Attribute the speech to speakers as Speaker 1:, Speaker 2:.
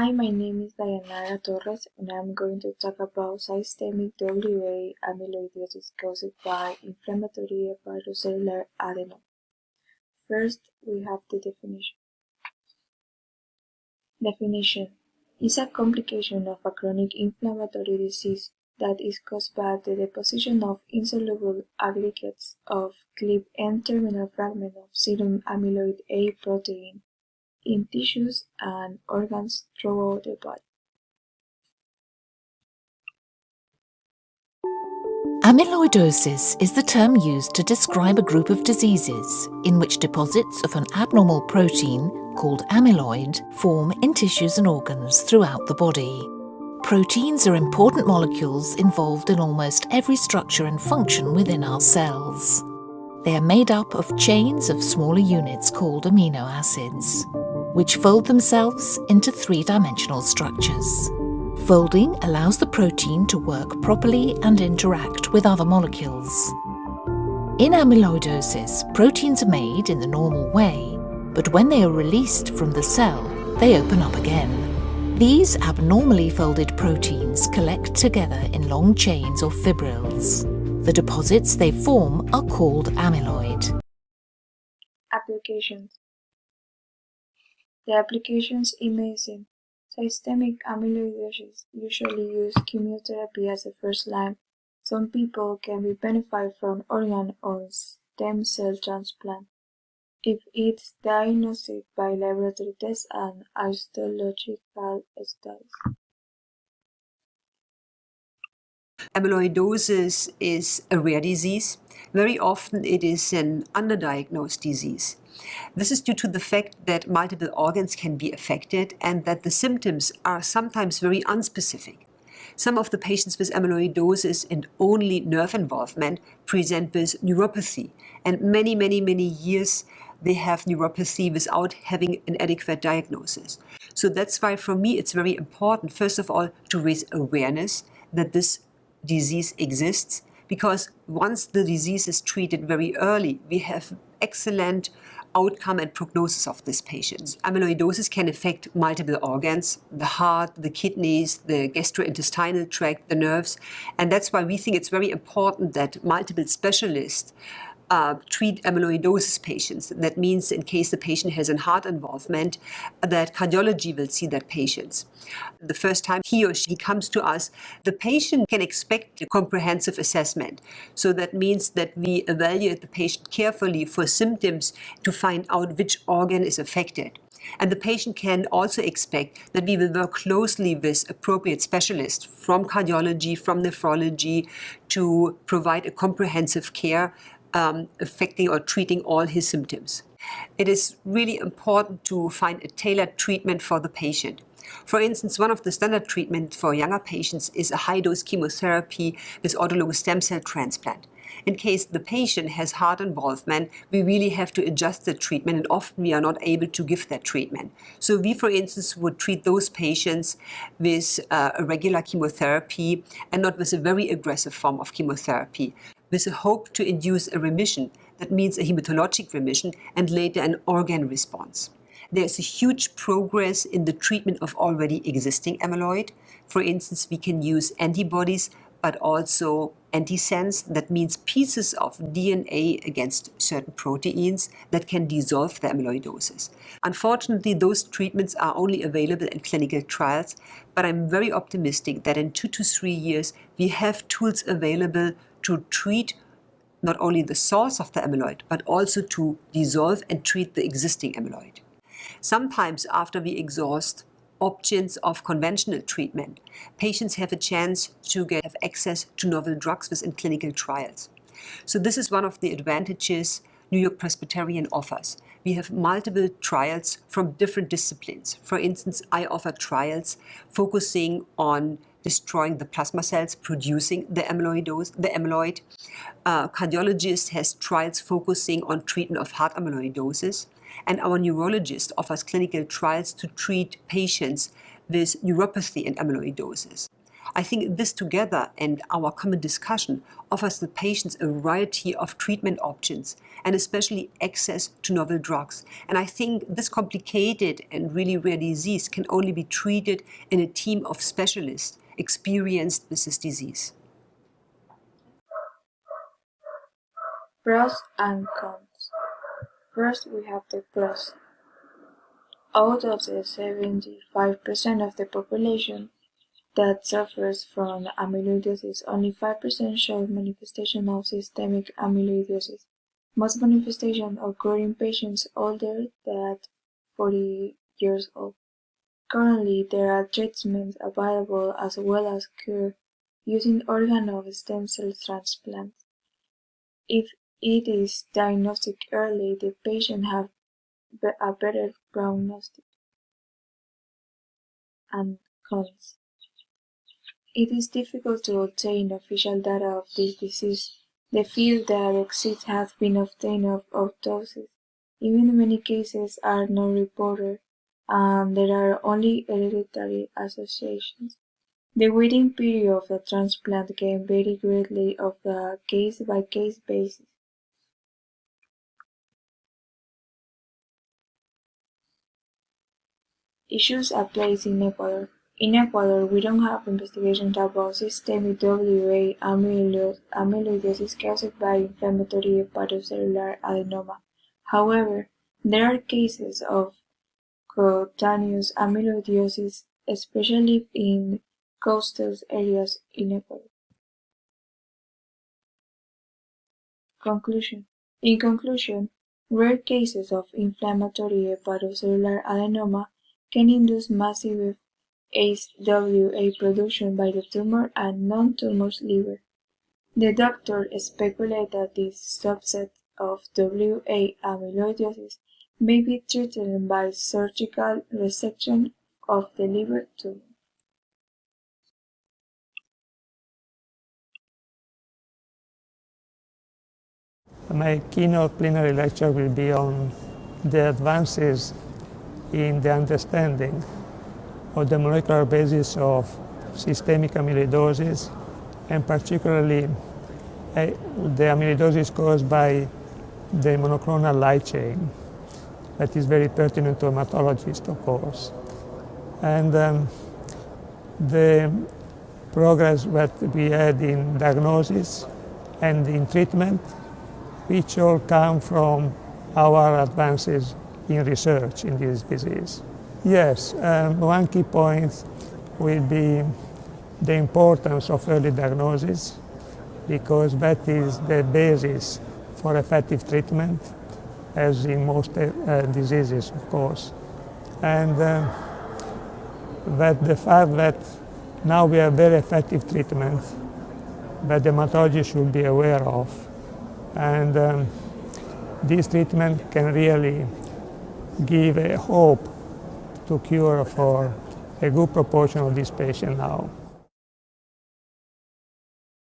Speaker 1: Hi, my name is Dayanara Torres, and I'm going to talk about systemic WA amyloidosis caused by inflammatory hepatocellular adenoma. First, we have the definition. Definition is a complication of a chronic inflammatory disease that is caused by the deposition of insoluble aggregates of clip N-terminal fragment of serum amyloid A protein in tissues and organs throughout the body.
Speaker 2: Amyloidosis is the term used to describe a group of diseases in which deposits of an abnormal protein called amyloid form in tissues and organs throughout the body. Proteins are important molecules involved in almost every structure and function within our cells. They are made up of chains of smaller units called amino acids, which fold themselves into three-dimensional structures. Folding allows the protein to work properly and interact with other molecules. In amyloidosis, proteins are made in the normal way, but when they are released from the cell, they open up again. These abnormally folded proteins collect together in long chains or fibrils. The deposits they form are called amyloid.
Speaker 1: Applications. The applications in medicine. Systemic amyloidosis usually use chemotherapy as a first line. Some people can be benefited from organ or stem cell transplant if it's diagnosed by laboratory tests and histological studies.
Speaker 3: Amyloidosis is a rare disease. Very often it is an underdiagnosed disease. This is due to the fact that multiple organs can be affected and that the symptoms are sometimes very unspecific. Some of the patients with amyloidosis and only nerve involvement present with neuropathy, and many years they have neuropathy without having an adequate diagnosis. So that's why for me it's very important, first of all, to raise awareness that this disease exists, because once the disease is treated very early, we have excellent outcome and prognosis of these patients. Amyloidosis can affect multiple organs, the heart, the kidneys, the gastrointestinal tract, the nerves, and that's why we think it's very important that multiple specialists treat amyloidosis patients. That means in case the patient has a heart involvement, that cardiology will see that patient. The first time he or she comes to us, the patient can expect a comprehensive assessment. So that means that we evaluate the patient carefully for symptoms to find out which organ is affected. And the patient can also expect that we will work closely with appropriate specialists from cardiology, from nephrology, to provide a comprehensive care affecting or treating all his symptoms. It is really important to find a tailored treatment for the patient. For instance, one of the standard treatments for younger patients is a high-dose chemotherapy with autologous stem cell transplant. In case the patient has heart involvement, we really have to adjust the treatment, and often we are not able to give that treatment. So we, for instance, would treat those patients with a regular chemotherapy and not with a very aggressive form of chemotherapy, with a hope to induce a remission. That means a hematologic remission and later an organ response. There's a huge progress in the treatment of already existing amyloid. For instance, we can use antibodies, but also antisense. That means pieces of DNA against certain proteins that can dissolve the amyloidosis. Unfortunately, those treatments are only available in clinical trials, but I'm very optimistic that in 2 to 3 years, we have tools available to treat not only the source of the amyloid, but also to dissolve and treat the existing amyloid. Sometimes after we exhaust options of conventional treatment, patients have a chance to have access to novel drugs within clinical trials. So this is one of the advantages New York Presbyterian offers. We have multiple trials from different disciplines. For instance, I offer trials focusing on destroying the plasma cells producing the amyloid. Cardiologist has trials focusing on treatment of heart amyloidosis. And our neurologist offers clinical trials to treat patients with neuropathy and amyloidosis. I think this together and our common discussion offers the patients a variety of treatment options and especially access to novel drugs. And I think this complicated and really rare disease can only be treated in a team of specialists experienced with this disease.
Speaker 1: Pros and cons. First, we have the pros. Out of the 75% of the population that suffers from amyloidosis, only 5% show manifestation of systemic amyloidosis. Most manifestations occur in patients older than 40 years old. Currently, there are treatments available as well as cure using organ or stem cell transplants. If it is diagnosed early, the patient has a better prognosis. And cons. It is difficult to obtain official data of this disease. The few that exist has been obtained of autopsies. Even many cases are not reported, and there are only hereditary associations. The waiting period of the transplant can vary greatly on a case-by-case basis. Issues are placed in Ecuador. In Ecuador, we don't have investigations about systemic WA amyloidosis caused by inflammatory hepatocellular adenoma. However, there are cases of cutaneous amyloidosis, especially in coastal areas in Ecuador. In conclusion, rare cases of inflammatory hepatocellular adenoma can induce massive HWA production by the tumor and non-tumor's liver. The doctor speculates that this subset of WA amyloidosis may be treated by surgical resection of the liver tumor.
Speaker 4: My keynote plenary lecture will be on the advances in the understanding of the molecular basis of systemic amyloidosis, and particularly the amyloidosis caused by the monoclonal light chain that is very pertinent to hematologists, of course. And the progress that we had in diagnosis and in treatment, which all come from our advances in research in this disease. Yes, one key point will be the importance of early diagnosis, because that is the basis for effective treatment, as in most diseases, of course. And that the fact that now we have very effective treatment that the hematologist should be aware of. And this treatment can really give a hope to cure for a good proportion of these patients now.